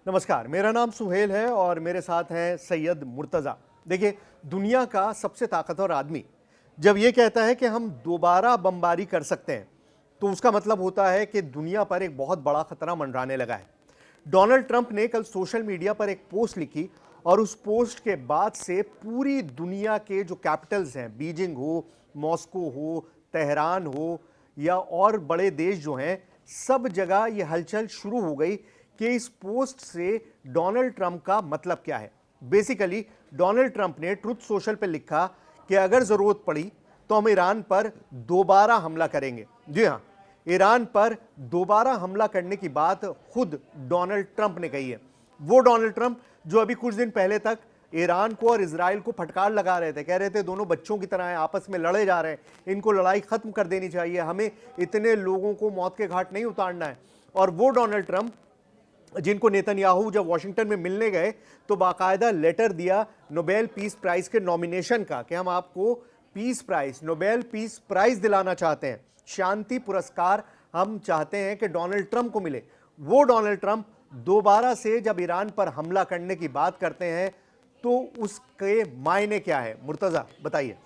नमस्कार, मेरा नाम सुहेल है और मेरे साथ हैं सैयद मुर्तज़ा। देखिए, दुनिया का सबसे ताकतवर आदमी जब ये कहता है कि हम दोबारा बमबारी कर सकते हैं, तो उसका मतलब होता है कि दुनिया पर एक बहुत बड़ा खतरा मंडराने लगा है। डोनाल्ड ट्रंप ने कल सोशल मीडिया पर एक पोस्ट लिखी और उस पोस्ट के बाद से पूरी दुनिया के जो कैपिटल्स हैं, बीजिंग हो, मॉस्को हो, तेहरान हो या और बड़े देश जो हैं, सब जगह ये हलचल शुरू हो गई कि इस पोस्ट से डोनाल्ड ट्रंप का मतलब क्या है। बेसिकली डोनाल्ड ट्रंप ने ट्रुथ सोशल पे लिखा कि अगर जरूरत पड़ी तो हम ईरान पर दोबारा हमला करेंगे। जी हां, ईरान पर दोबारा हमला करने की बात खुद डोनाल्ड ट्रंप ने कही है। वो डोनाल्ड ट्रंप जो अभी कुछ दिन पहले तक ईरान को और इजराइल को फटकार लगा रहे थे, कह रहे थे दोनों बच्चों की तरह हैं, आपस में लड़े जा रहे हैं, इनको लड़ाई खत्म कर देनी चाहिए, हमें इतने लोगों को मौत के घाट नहीं उतारना है। और वो डोनाल्ड ट्रंप जिनको नेतन्याहू जब वॉशिंगटन में मिलने गए तो बाकायदा लेटर दिया नोबेल पीस प्राइज के नॉमिनेशन का कि हम आपको peace prize, Nobel peace prize दिलाना चाहते हैं, शांति पुरस्कार हम चाहते हैं कि डोनाल्ड ट्रंप को मिले। वो डोनाल्ड ट्रंप दोबारा से जब ईरान पर हमला करने की बात करते हैं तो उसके मायने क्या है? मुर्तज़ा बताइए।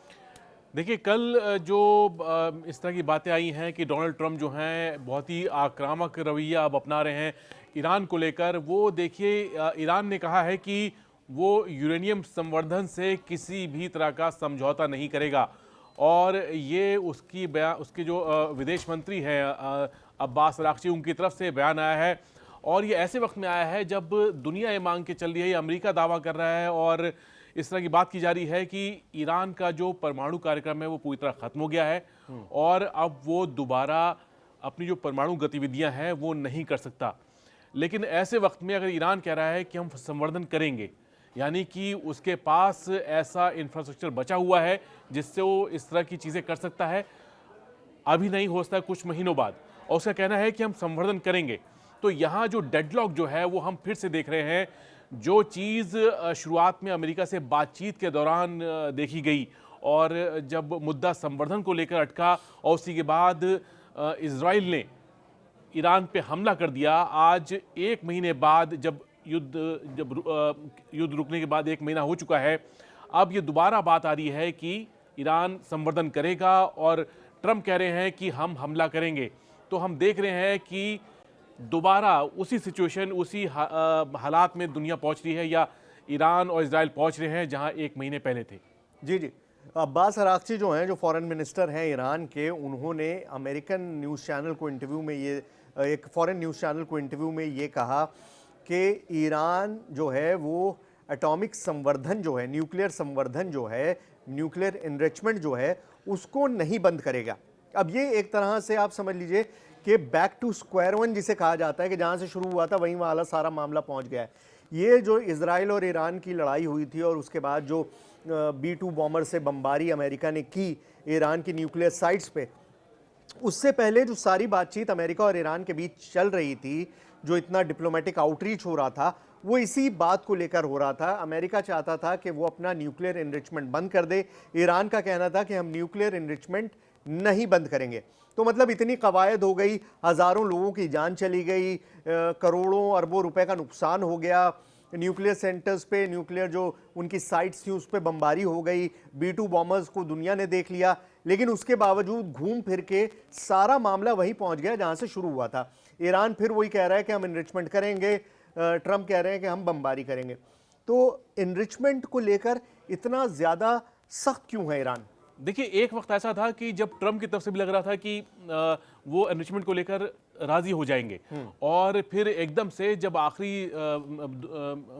देखिए, कल जो इस तरह की बातें आई हैं कि डोनाल्ड ट्रंप जो हैं बहुत ही आक्रामक रवैया अब अपना रहे हैं ईरान को लेकर। वो देखिए, ईरान ने कहा है कि वो यूरेनियम संवर्धन से किसी भी तरह का समझौता नहीं करेगा और ये उसके जो विदेश मंत्री हैं अब्बास अरागची, उनकी तरफ से बयान आया है। और ये ऐसे वक्त में आया है जब दुनिया ये मांग के चल रही है, अमेरिका दावा कर रहा है और इस तरह की बात की जा रही है कि ईरान का जो परमाणु कार्यक्रम है वो पूरी तरह खत्म हो गया है और अब वो दोबारा अपनी जो परमाणु गतिविधियां हैं वो नहीं कर सकता। लेकिन ऐसे वक्त में अगर ईरान कह रहा है कि हम संवर्धन करेंगे, यानी कि उसके पास ऐसा इंफ्रास्ट्रक्चर बचा हुआ है जिससे वो इस तरह की चीज़ें कर सकता है, अभी नहीं हो सकता कुछ महीनों बाद, और उसका कहना है कि हम संवर्धन करेंगे, तो यहाँ जो डेडलॉक जो है वो हम फिर से देख रहे हैं। जो चीज़ शुरुआत में अमेरिका से बातचीत के दौरान देखी गई और जब मुद्दा संवर्धन को लेकर अटका और उसी के बाद इजराइल ने ईरान पे हमला कर दिया, आज एक महीने बाद जब युद्ध रुकने के बाद एक महीना हो चुका है, अब ये दोबारा बात आ रही है कि ईरान संवर्धन करेगा और ट्रंप कह रहे हैं कि हम हमला करेंगे। तो हम देख रहे हैं कि दोबारा उसी सिचुएशन, उसी हालात में दुनिया पहुंच रही है या ईरान और इजराइल पहुंच रहे हैं जहां एक महीने पहले थे। जी जी, अब्बास अरागची जो हैं, जो फॉरेन मिनिस्टर हैं ईरान के, उन्होंने अमेरिकन न्यूज़ चैनल को इंटरव्यू में ये एक फॉरेन न्यूज़ चैनल को इंटरव्यू में ये कहा कि ईरान जो है वो एटॉमिक संवर्धन जो है, न्यूक्लियर संवर्धन जो है, न्यूक्लियर इनरिचमेंट जो है, उसको नहीं बंद करेगा। अब ये एक तरह से आप समझ लीजिए कि बैक टू स्क्वायर वन जिसे कहा जाता है, कि जहाँ से शुरू हुआ था वहीं वाला सारा मामला पहुँच गया है। ये जो इजराइल और ईरान की लड़ाई हुई थी और उसके बाद जो B-2 बॉम्बर से बमबारी अमेरिका ने की ईरान की न्यूक्लियर साइट्स पे, उससे पहले जो सारी बातचीत अमेरिका और ईरान के बीच चल रही थी, जो इतना डिप्लोमेटिक आउटरीच हो रहा था, वो इसी बात को लेकर हो रहा था। अमेरिका चाहता था कि वो अपना न्यूक्लियर इनरिचमेंट बंद कर दे, ईरान का कहना था कि हम न्यूक्लियर इनरिचमेंट नहीं बंद करेंगे। तो मतलब इतनी कवायद हो गई, हज़ारों लोगों की जान चली गई, करोड़ों अरबों रुपए का नुकसान हो गया, न्यूक्लियर सेंटर्स पे, न्यूक्लियर जो उनकी साइट्स थी उस पर बमबारी हो गई, B-2 बॉम्बर्स को दुनिया ने देख लिया। लेकिन उसके बावजूद घूम फिर के सारा मामला वहीं पहुंच गया जहां से शुरू हुआ था। ईरान फिर वही कह रहा है कि हम इनरिचमेंट करेंगे, ट्रंप कह रहे हैं कि हम बमबारी करेंगे। तो इनरिचमेंट को लेकर इतना ज़्यादा सख्त क्यों है ईरान? देखिए, एक वक्त ऐसा था कि जब ट्रंप की तरफ से भी लग रहा था कि वो एनरिचमेंट को लेकर राजी हो जाएंगे और फिर एकदम से जब आखिरी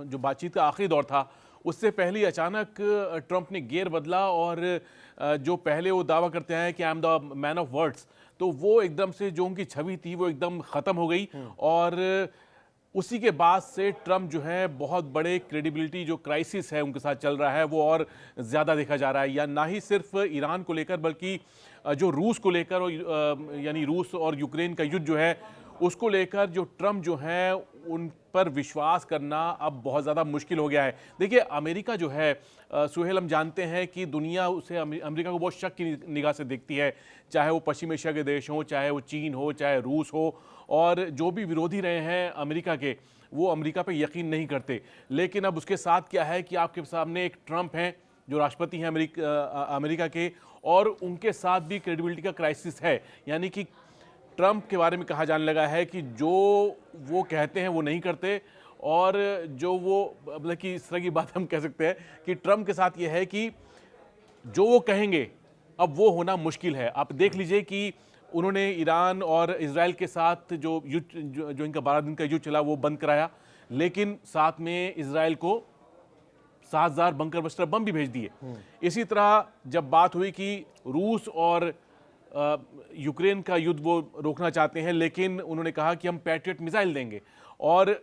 जो बातचीत का आखिरी दौर था, उससे पहले अचानक ट्रंप ने गियर बदला और जो पहले वो दावा करते हैं कि I am the man of words, तो वो एकदम से जो उनकी छवि थी वो एकदम ख़त्म हो गई और उसी के बाद से ट्रंप जो है बहुत बड़े क्रेडिबिलिटी जो क्राइसिस है उनके साथ चल रहा है वो और ज़्यादा देखा जा रहा है। या ना ही सिर्फ ईरान को लेकर बल्कि जो रूस को लेकर और यानी रूस और यूक्रेन का युद्ध जो है उसको लेकर जो ट्रंप जो है उन पर विश्वास करना अब बहुत ज़्यादा मुश्किल हो गया है। देखिए, अमेरिका जो है सुहेल, हम जानते हैं कि दुनिया उसे अमेरिका को बहुत शक की निगाह से देखती है, चाहे वो पश्चिम एशिया के देश हों, चाहे वो चीन हो, चाहे रूस हो, और जो भी विरोधी रहे हैं अमेरिका के, वो अमेरिका पे यकीन नहीं करते। लेकिन अब उसके साथ क्या है कि आपके सामने एक ट्रंप हैं जो राष्ट्रपति हैं अमेरिका के, और उनके साथ भी क्रेडिबिलिटी का क्राइसिस है। यानी कि ट्रंप के बारे में कहा जाने लगा है कि जो वो कहते हैं वो नहीं करते, और जो वो मतलब कि इस तरह की बात हम कह सकते हैं कि ट्रंप के साथ ये है कि जो वो कहेंगे अब वो होना मुश्किल है। आप देख लीजिए कि उन्होंने ईरान और इजराइल के साथ जो युद्ध जो इनका 12 दिन का युद्ध चला वो बंद कराया, लेकिन साथ में इजराइल को 7,000 बंकर बस्टर बम भी भेज दिए। इसी तरह जब बात हुई कि रूस और यूक्रेन का युद्ध वो रोकना चाहते हैं, लेकिन उन्होंने कहा कि हम पैट्रियट मिसाइल देंगे, और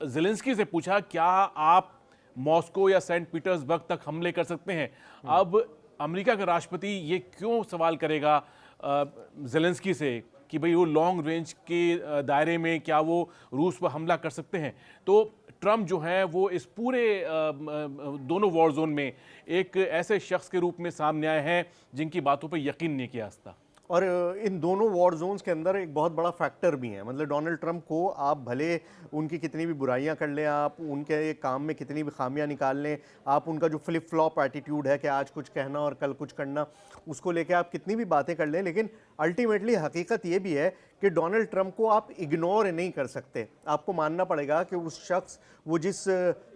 ज़ेलेंस्की से पूछा क्या आप मॉस्को या सेंट पीटर्सबर्ग तक हमले कर सकते हैं। अब अमेरिका का राष्ट्रपति ये क्यों सवाल करेगा ज़ेलेंस्की से कि भाई वो लॉन्ग रेंज के दायरे में क्या वो रूस पर हमला कर सकते हैं। तो ट्रंप जो है वो इस पूरे दोनों वॉर जोन में एक ऐसे शख्स के रूप में सामने आए हैं जिनकी बातों पर यकीन नहीं किया जाता। और इन दोनों वॉर जोन्स के अंदर एक बहुत बड़ा फैक्टर भी है, मतलब डोनाल्ड ट्रंप को आप भले उनकी कितनी भी बुराइयां कर लें, आप उनके काम में कितनी भी खामियां निकाल लें, आप उनका जो फ्लिप फ्लॉप एटीट्यूड है कि आज कुछ कहना और कल कुछ करना, उसको लेके आप कितनी भी बातें कर लें, लेकिन अल्टीमेटली हकीकत ये भी है कि डोनाल्ड ट्रंप को आप इग्नोर नहीं कर सकते। आपको मानना पड़ेगा कि उस शख्स वो जिस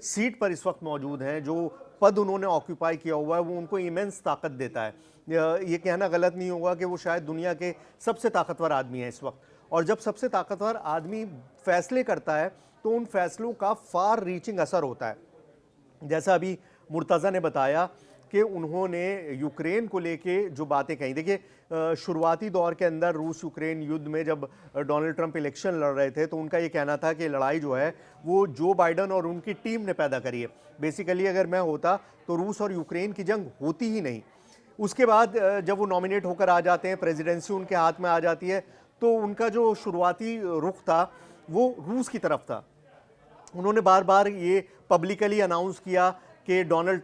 सीट पर इस वक्त मौजूद हैं, जो पद उन्होंने ऑक्यूपाई किया हुआ है, वो उनको इमेंस ताकत देता है। ये कहना गलत नहीं होगा कि वो शायद दुनिया के सबसे ताकतवर आदमी हैं इस वक्त, और जब सबसे ताकतवर आदमी फैसले करता है तो उन फैसलों का फार रीचिंग असर होता है। जैसा अभी मुर्तज़ा ने बताया कि उन्होंने यूक्रेन को लेके जो बातें कही, देखिए शुरुआती दौर के अंदर रूस यूक्रेन युद्ध में जब डोनाल्ड ट्रंप इलेक्शन लड़ रहे थे तो उनका ये कहना था कि लड़ाई जो है वो जो बाइडन और उनकी टीम ने पैदा करी है। बेसिकली अगर मैं होता तो रूस और यूक्रेन की जंग होती ही नहीं। उसके बाद जब वो नॉमिनेट होकर आ जाते हैं, प्रेसिडेंसी उनके हाथ में आ जाती है, तो उनका जो शुरुआती रुख था वो रूस की तरफ था। उन्होंने बार बार ये पब्लिकली अनाउंस किया कि डोनाल्ड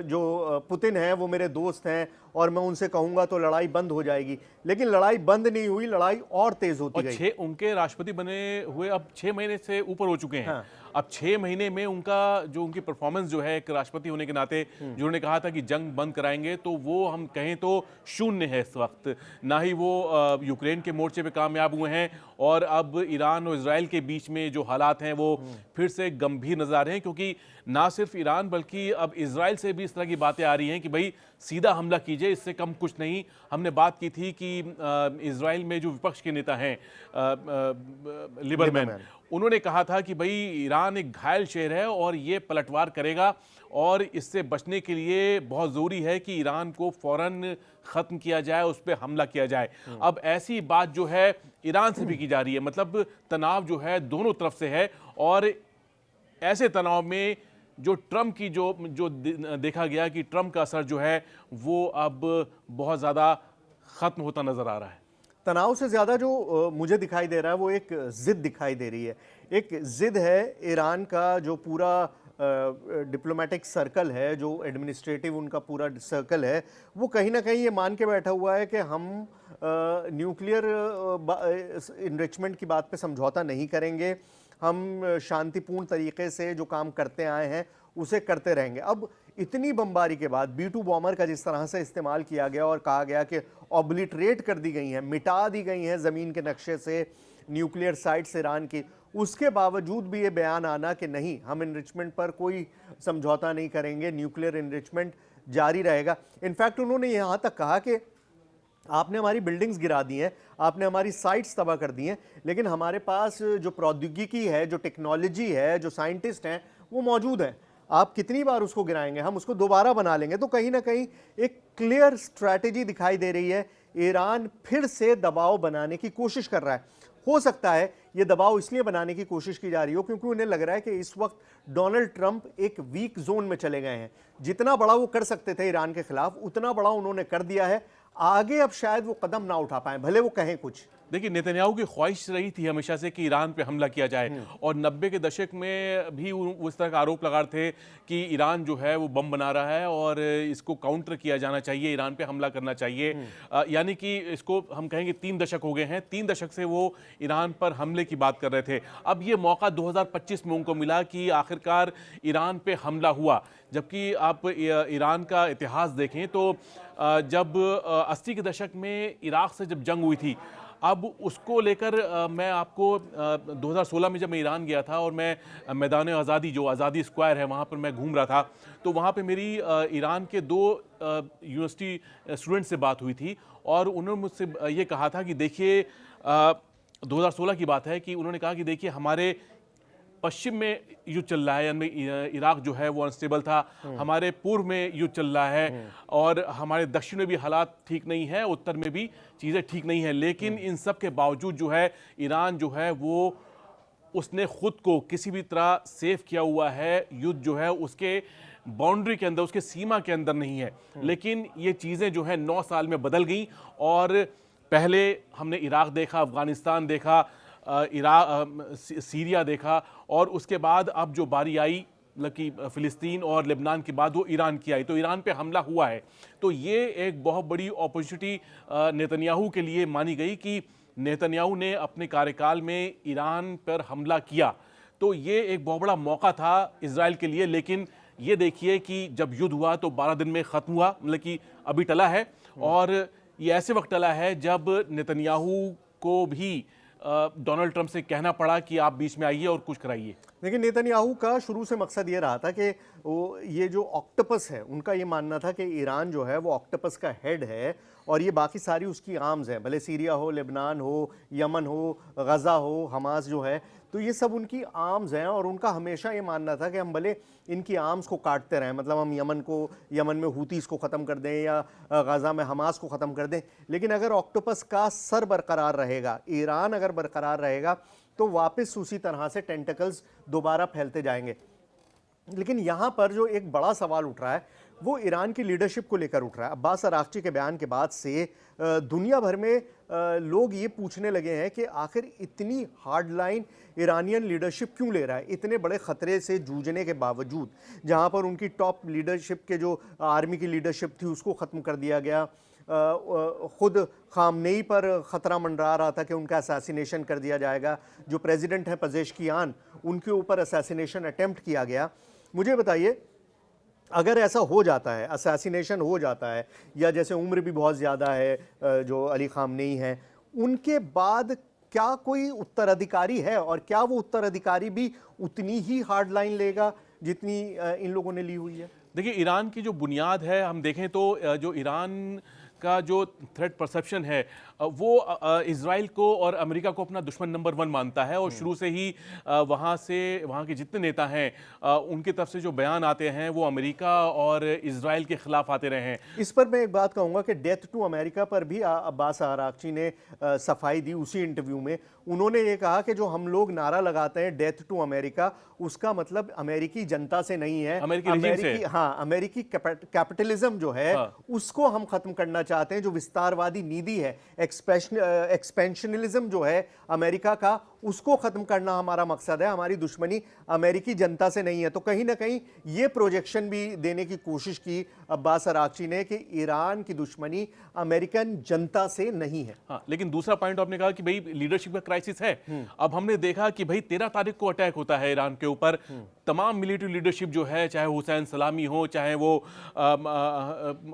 जो पुतिन है वो मेरे दोस्त हैं और मैं उनसे कहूंगा तो लड़ाई बंद हो जाएगी, लेकिन लड़ाई बंद नहीं हुई, लड़ाई और तेज होती गई। उनके राष्ट्रपति बने हुए अब 6 महीने से ऊपर हो चुके हैं। हाँ। अब 6 महीने में उनकी परफॉर्मेंस जो है एक राष्ट्रपति होने के नाते, जिन्होंने कहा था कि जंग बंद कराएंगे, तो वो हम कहें तो शून्य है इस वक्त। ना ही वो यूक्रेन के मोर्चे पे कामयाब हुए हैं, और अब ईरान और इजराइल के बीच में जो हालात हैं वो फिर से गंभीर नजर आ रहे हैं, क्योंकि ना सिर्फ ईरान बल्कि अब इजराइल से भी इस तरह की बातें आ रही हैं कि भाई सीधा हमला कीजिए, इससे कम कुछ नहीं। हमने बात की थी कि इजराइल में जो विपक्ष के नेता हैं लिबरमैन, उन्होंने कहा था कि भाई ईरान एक घायल शहर है और ये पलटवार करेगा, और इससे बचने के लिए बहुत ज़रूरी है कि ईरान को फ़ौरन ख़त्म किया जाए, उस पर हमला किया जाए। अब ऐसी बात जो है ईरान से भी की जा रही है, मतलब तनाव जो है दोनों तरफ से है, और ऐसे तनाव में जो ट्रंप की जो देखा गया कि ट्रंप का असर जो है वो अब बहुत ज़्यादा ख़त्म होता नज़र आ रहा है। तनाव से ज़्यादा जो मुझे दिखाई दे रहा है वो एक ज़िद दिखाई दे रही है। एक ज़िद है ईरान का, जो पूरा डिप्लोमेटिक सर्कल है, जो एडमिनिस्ट्रेटिव उनका पूरा सर्कल है, वो कहीं ना कहीं ये मान के बैठा हुआ है कि हम न्यूक्लियर इनरिचमेंट की बात पे समझौता नहीं करेंगे, हम शांतिपूर्ण तरीके से जो काम करते आए हैं उसे करते रहेंगे। अब इतनी बमबारी के बाद B-2 बॉमर का जिस तरह से इस्तेमाल किया गया और कहा गया कि ऑब्लिटरेट कर दी गई हैं, मिटा दी गई हैं ज़मीन के नक्शे से न्यूक्लियर साइट्स ईरान की, उसके बावजूद भी ये बयान आना कि नहीं, हम इनरिचमेंट पर कोई समझौता नहीं करेंगे, न्यूक्लियर इनरिचमेंट जारी रहेगा। इनफैक्ट उन्होंने यहाँ तक कहा कि आपने हमारी बिल्डिंग्स गिरा दी हैं, आपने हमारी साइट्स तबाह कर दी हैं, लेकिन हमारे पास जो प्रौद्योगिकी है, जो टेक्नोलॉजी है, जो साइंटिस्ट हैं, वो मौजूद हैं। आप कितनी बार उसको गिराएंगे, हम उसको दोबारा बना लेंगे। तो कहीं ना कहीं एक क्लियर स्ट्रैटेजी दिखाई दे रही है। ईरान फिर से दबाव बनाने की कोशिश कर रहा है। हो सकता है ये दबाव इसलिए बनाने की कोशिश की जा रही हो क्योंकि उन्हें लग रहा है कि इस वक्त डोनाल्ड ट्रंप एक वीक जोन में चले गए हैं। जितना बड़ा वो कर सकते थे ईरान के खिलाफ, उतना बड़ा उन्होंने कर दिया है। आगे अब शायद वो कदम ना उठा पाए, भले वो कहें कुछ, देखिए, नेतन्याहू की ख्वाहिश रही थी हमेशा से कि ईरान पे हमला किया जाए, और 90 के दशक में भी उस तरह का आरोप लगा रहे थे कि ईरान जो है वो बम बना रहा है और इसको काउंटर किया जाना चाहिए, ईरान पे हमला करना चाहिए। यानी कि इसको हम कहेंगे 3 दशक हो गए हैं, 3 दशक से वो ईरान पर हमले की बात कर रहे थे। अब ये मौका 2025 में उनको मिला कि आखिरकार ईरान पे हमला हुआ। जबकि आप ईरान का इतिहास देखें तो जब 80 के दशक में इराक से जब जंग हुई थी, अब उसको लेकर मैं आपको 2016 में जब मैं ईरान गया था और मैं मैदान आज़ादी, जो आज़ादी स्क्वायर है, वहाँ पर मैं घूम रहा था, तो वहाँ पे मेरी ईरान के 2 यूनिवर्सिटी स्टूडेंट से बात हुई थी और उन्होंने मुझसे ये कहा था कि देखिए 2016 की बात है कि उन्होंने कहा कि देखिए हमारे पश्चिम में युद्ध चल रहा है, यानी इराक जो है वो अनस्टेबल था, हमारे पूर्व में युद्ध चल रहा है और हमारे दक्षिण में भी हालात ठीक नहीं है, उत्तर में भी चीज़ें ठीक नहीं है, लेकिन इन सब के बावजूद जो है ईरान जो है वो उसने खुद को किसी भी तरह सेफ किया हुआ है। युद्ध जो है उसके बाउंड्री के अंदर, उसके सीमा के अंदर नहीं है। लेकिन ये चीज़ें जो है 9 साल में बदल गई और पहले हमने इराक देखा, अफगानिस्तान देखा, सीरिया देखा और उसके बाद अब जो बारी आई मतलब कि फ़िलिस्तीन और लेबनान के बाद वो ईरान की आई, तो ईरान पे हमला हुआ है। तो ये एक बहुत बड़ी अपॉर्चुनिटी नेतन्याहू के लिए मानी गई कि नेतन्याहू ने अपने कार्यकाल में ईरान पर हमला किया, तो ये एक बहुत बड़ा मौका था इजराइल के लिए। लेकिन ये देखिए कि जब युद्ध हुआ तो 12 दिन में ख़त्म हुआ, मतलब कि अभी टला है और ये ऐसे वक्त टला है जब नेतन्याहू को भी डोनाल्ड ट्रंप से कहना पड़ा कि आप बीच में आइए और कुछ कराइए। लेकिन नेतन्याहू का शुरू से मकसद ये रहा था कि वो ये जो ऑक्टोपस है, उनका ये मानना था कि ईरान जो है वो ऑक्टोपस का हेड है और ये बाकी सारी उसकी आर्म्स हैं, भले सीरिया हो, लेबनान हो, यमन हो, गज़ा हो, हमास जो है, तो ये सब उनकी आर्म्स हैं और उनका हमेशा ये मानना था कि हम भले इनकी आर्म्स को काटते रहें, मतलब हम यमन में हूतीस को ख़त्म कर दें या गज़ा में हमास को ख़त्म कर दें, लेकिन अगर ऑक्टोपस का सर बरकरार रहेगा, ईरान अगर बरकरार रहेगा, तो वापस उसी तरह से टेंटिकल्स दोबारा फैलते जाएंगे। लेकिन यहाँ पर जो एक बड़ा सवाल उठ रहा है वो ईरान की लीडरशिप को लेकर उठ रहा है। अब्बास अराक्ची के बयान के बाद से दुनिया भर में लोग ये पूछने लगे हैं कि आखिर इतनी हार्डलाइन ईरानियन लीडरशिप क्यों ले रहा है, इतने बड़े ख़तरे से जूझने के बावजूद, जहाँ पर उनकी टॉप लीडरशिप के जो आर्मी की लीडरशिप थी उसको ख़त्म कर दिया गया। खुद खामनेई पर ख़तरा मंडरा रहा था कि उनका असैसिनेशन कर दिया जाएगा। जो प्रेसिडेंट हैं पेजेश्कियान, उनके ऊपर असैसिनेशन अटेम्प्ट किया गया। मुझे बताइए, अगर ऐसा हो जाता है, असैसिनेशन हो जाता है, या जैसे उम्र भी बहुत ज़्यादा है जो अली खामनेई हैं, उनके बाद क्या कोई उत्तराधिकारी है और क्या वो उत्तराधिकारी भी उतनी ही हार्ड लाइन लेगा जितनी इन लोगों ने ली हुई है? देखिए, ईरान की जो बुनियाद है हम देखें तो जो ईरान का जो थ्रेट परसेप्शन है वो इजराइल को और अमेरिका को अपना दुश्मन नंबर 1 मानता है और शुरू से ही वहाँ के जितने नेता हैं उनकी तरफ से जो बयान आते हैं वो अमेरिका और इजराइल के खिलाफ आते रहे हैं। इस पर मैं एक बात कहूँगा कि डेथ टू अमेरिका पर भी अब्बास अराक्ची ने सफाई दी उसी इंटरव्यू में। उन्होंने ये कहा कि जो हम लोग नारा लगाते हैं डेथ टू अमेरिका, उसका मतलब अमेरिकी जनता से नहीं है, अमेरिकी कैपिटलिज्म जो है उसको हम खत्म करना चाहते हैं। जो विस्तारवादी नीति है, एक्सपेंशनलिज्म जो है अमेरिका का, उसको खत्म करना हमारा मकसद है। हमारी दुश्मनी अमेरिकी जनता से नहीं है। तो कहीं ना कहीं ये प्रोजेक्शन भी देने की कोशिश की अब्बास अराक्ची ने कि ईरान की दुश्मनी अमेरिकन जनता से नहीं है। हाँ, लेकिन दूसरा पॉइंट आपने कहा कि भाई लीडरशिप का क्राइसिस है। अब हमने देखा कि भाई 13 तारीख को अटैक होता है ईरान के ऊपर, तमाम मिलिट्री लीडरशिप जो है, चाहे हुसैन सलामी हो, चाहे वो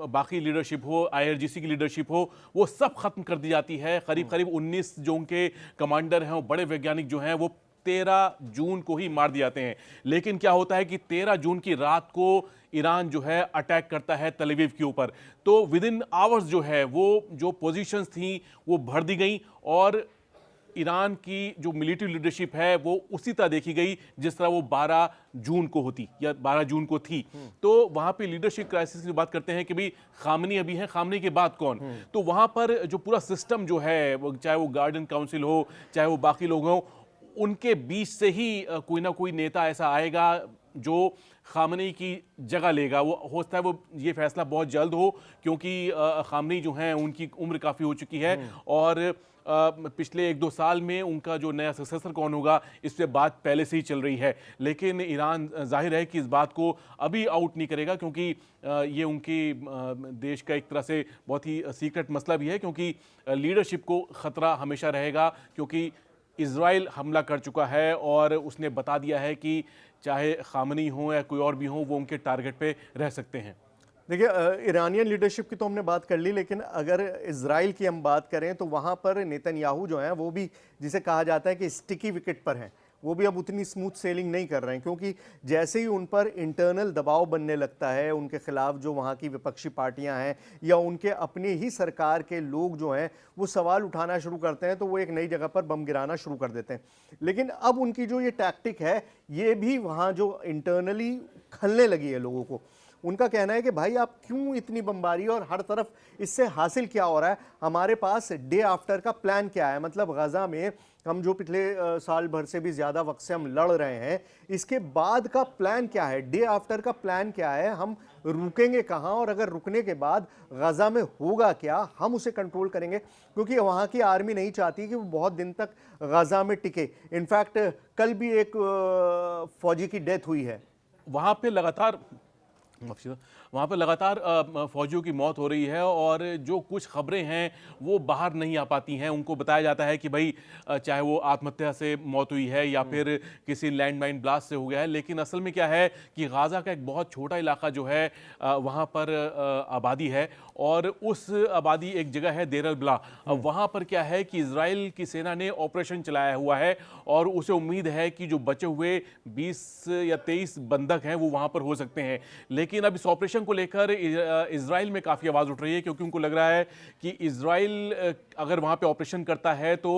बाकी लीडरशिप हो, IRGC की लीडरशिप हो, वो सब खत्म कर दी जाती है। करीब करीब 19 जो उनके कमांडर हैं, बड़े वैज्ञानिक जो हैं, वो 13 जून को ही मार दिए जाते हैं। लेकिन क्या होता है कि 13 जून की रात को ईरान जो है अटैक करता है तल अवीव के ऊपर, तो विद इन आवर्स जो है वो जो पोजीशंस थी वो भर दी गई और ईरान की जो मिलिट्री लीडरशिप है वो उसी तरह देखी गई जिस तरह वो 12 जून को होती या 12 जून को थी। तो वहां पे लीडरशिप क्राइसिस की बात करते हैं कि भाई खामनी अभी है, खामनी के बाद कौन? तो वहां पर जो पूरा सिस्टम जो है, चाहे वो गार्डन काउंसिल हो, चाहे वो बाकी लोग हों, उनके बीच से ही कोई ना कोई नेता ऐसा आएगा जो खामनेई की जगह लेगा। वो हो सकता है वो ये फैसला बहुत जल्द हो, क्योंकि खामनेई जो हैं उनकी उम्र काफ़ी हो चुकी है और पिछले 1-2 साल में उनका जो नया सक्सेसर कौन होगा इस पे बात पहले से ही चल रही है। लेकिन ईरान जाहिर है कि इस बात को अभी आउट नहीं करेगा, क्योंकि ये उनकी देश का एक तरह से बहुत ही सीक्रेट मसला भी है, क्योंकि लीडरशिप को ख़तरा हमेशा रहेगा, क्योंकि इज़राइल हमला कर चुका है और उसने बता दिया है कि चाहे खामनेई हो या कोई और भी हो, वो उनके टारगेट पे रह सकते हैं। देखिए, ईरानियन लीडरशिप की तो हमने बात कर ली, लेकिन अगर इजराइल की हम बात करें तो वहाँ पर नेतन्याहू जो हैं वो भी, जिसे कहा जाता है कि स्टिकी विकेट पर हैं, वो भी अब उतनी स्मूथ सेलिंग नहीं कर रहे हैं, क्योंकि जैसे ही उन पर इंटरनल दबाव बनने लगता है उनके खिलाफ, जो वहाँ की विपक्षी पार्टियां हैं या उनके अपने ही सरकार के लोग जो हैं वो सवाल उठाना शुरू करते हैं, तो वो एक नई जगह पर बम गिराना शुरू कर देते हैं। लेकिन अब उनकी जो ये टैक्टिक है, ये भी वहाँ जो इंटरनली खलने लगी है लोगों को। उनका कहना है कि भाई आप क्यों इतनी बमबारी, और हर तरफ इससे हासिल क्या हो रहा है, हमारे पास डे आफ्टर का प्लान क्या है। मतलब गजा में हम जो पिछले साल भर से भी ज़्यादा वक्त से हम लड़ रहे हैं, इसके बाद का प्लान क्या है, डे आफ्टर का प्लान क्या है, हम रुकेंगे कहाँ, और अगर रुकने के बाद गजा में होगा क्या, हम उसे कंट्रोल करेंगे। क्योंकि वहाँ की आर्मी नहीं चाहती कि वो बहुत दिन तक गजा में टिके। इनफैक्ट कल भी एक फौजी की डेथ हुई है। वहाँ पे लगातार फौजियों की मौत हो रही है और जो कुछ खबरें हैं वो बाहर नहीं आ पाती हैं। उनको बताया जाता है कि भाई चाहे वो आत्महत्या से मौत हुई है या फिर किसी लैंडमाइन ब्लास्ट से हो गया है, लेकिन असल में क्या है कि गाज़ा का एक बहुत छोटा इलाका जो है वहाँ पर आबादी है, और उस आबादी एक जगह है देर अल बला। अब वहाँ पर क्या है कि इजराइल की सेना ने ऑपरेशन चलाया हुआ है और उसे उम्मीद है कि जो बचे हुए 20 या 23 बंधक हैं वो वहाँ पर हो सकते हैं। लेकिन अब इस ऑपरेशन को लेकर इजराइल में काफ़ी आवाज़ उठ रही है, क्योंकि उनको लग रहा है कि इजराइल अगर वहाँ पे ऑपरेशन करता है तो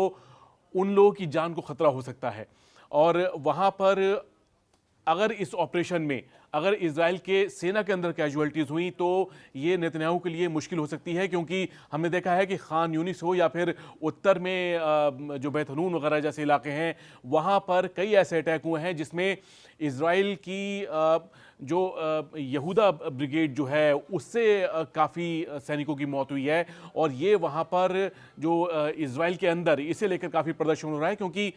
उन लोगों की जान को खतरा हो सकता है। और वहाँ पर अगर इस ऑपरेशन में अगर इजराइल के सेना के अंदर कैजुअलिटीज़ हुई तो ये नेतन्याहू के लिए मुश्किल हो सकती है, क्योंकि हमने देखा है कि खान यूनिस हो या फिर उत्तर में जो बैत हनून वगैरह जैसे इलाके हैं, वहाँ पर कई ऐसे अटैक हुए हैं जिसमें इजराइल की जो यहूदा ब्रिगेड जो है उससे काफ़ी सैनिकों की मौत हुई है। और ये वहाँ पर जो इजराइल के अंदर इसे लेकर काफ़ी प्रदर्शन हो रहा है, क्योंकि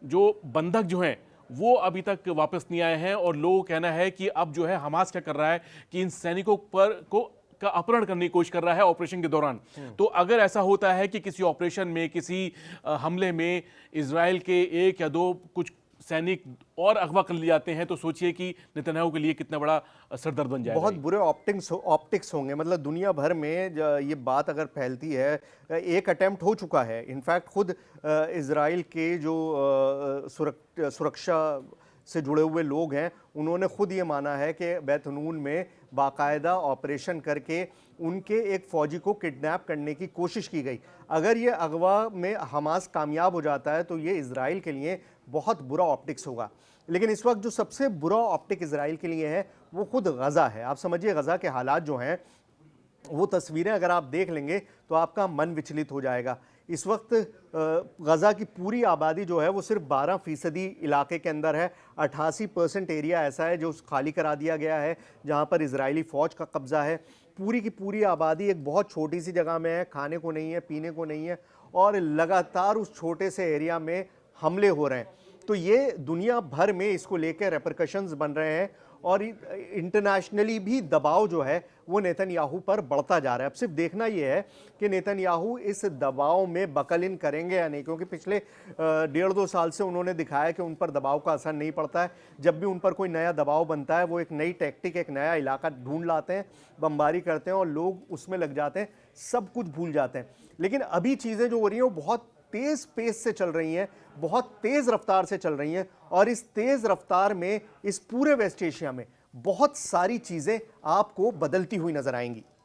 जो बंधक जो हैं वो अभी तक वापस नहीं आए हैं, और लोगों का कहना है कि अब जो है हमास क्या कर रहा है कि इन सैनिकों पर का अपहरण करने की कोशिश कर रहा है ऑपरेशन के दौरान। तो अगर ऐसा होता है कि किसी ऑपरेशन में, किसी हमले में इजराइल के 1 या 2 कुछ सैनिक और अगवा कर लिए जाते हैं, तो सोचिए कि नेतन्याहू के लिए कितना बड़ा सरदर्द बन जाएगा। बहुत बुरे ऑप्टिक्स होंगे। मतलब दुनिया भर में ये बात अगर फैलती है, एक अटेम्प्ट हो चुका है। इनफैक्ट खुद इजराइल के जो सुरक्षा से जुड़े हुए लोग हैं, उन्होंने खुद ये माना है कि बैत हनून में बाकायदा ऑपरेशन करके उनके एक फ़ौजी को किडनैप करने की कोशिश की गई। अगर ये अगवा में हमास कामयाब हो जाता है तो ये इजराइल के लिए बहुत बुरा ऑप्टिक्स होगा। लेकिन इस वक्त जो सबसे बुरा ऑप्टिक इजराइल के लिए है वो खुद गज़ा है। आप समझिए गज़ा के हालात जो हैं, वो तस्वीरें अगर आप देख लेंगे तो आपका मन विचलित हो जाएगा। इस वक्त गज़ा की पूरी आबादी जो है वो सिर्फ 12% इलाके के अंदर है। 88% एरिया ऐसा है जो खाली करा दिया गया है, जहाँ पर इजरायली फ़ौज का कब्ज़ा है। पूरी की पूरी आबादी एक बहुत छोटी सी जगह में है, खाने को नहीं है, पीने को नहीं है, और लगातार उस छोटे से एरिया में हमले हो रहे हैं। तो ये दुनिया भर में इसको लेकर रेपरकशंस बन रहे हैं, और इंटरनेशनली भी दबाव जो है वो नेतन्याहू पर बढ़ता जा रहा है। अब सिर्फ देखना ये है कि नेतन्याहू इस दबाव में बकल इन करेंगे या नहीं, क्योंकि पिछले 1.5-2 साल से उन्होंने दिखाया कि उन पर दबाव का असर नहीं पड़ता है। जब भी उन पर कोई नया दबाव बनता है, वो एक नई टैक्टिक, एक नया इलाका ढूंढ लाते हैं, बमबारी करते हैं और लोग उसमें लग जाते हैं, सब कुछ भूल जाते हैं। लेकिन अभी चीज़ें जो हो रही हैं वो बहुत तेज पेस से चल रही हैं, बहुत तेज रफ्तार से चल रही हैं, और इस तेज रफ्तार में इस पूरे वेस्ट एशिया में बहुत सारी चीजें आपको बदलती हुई नजर आएंगी।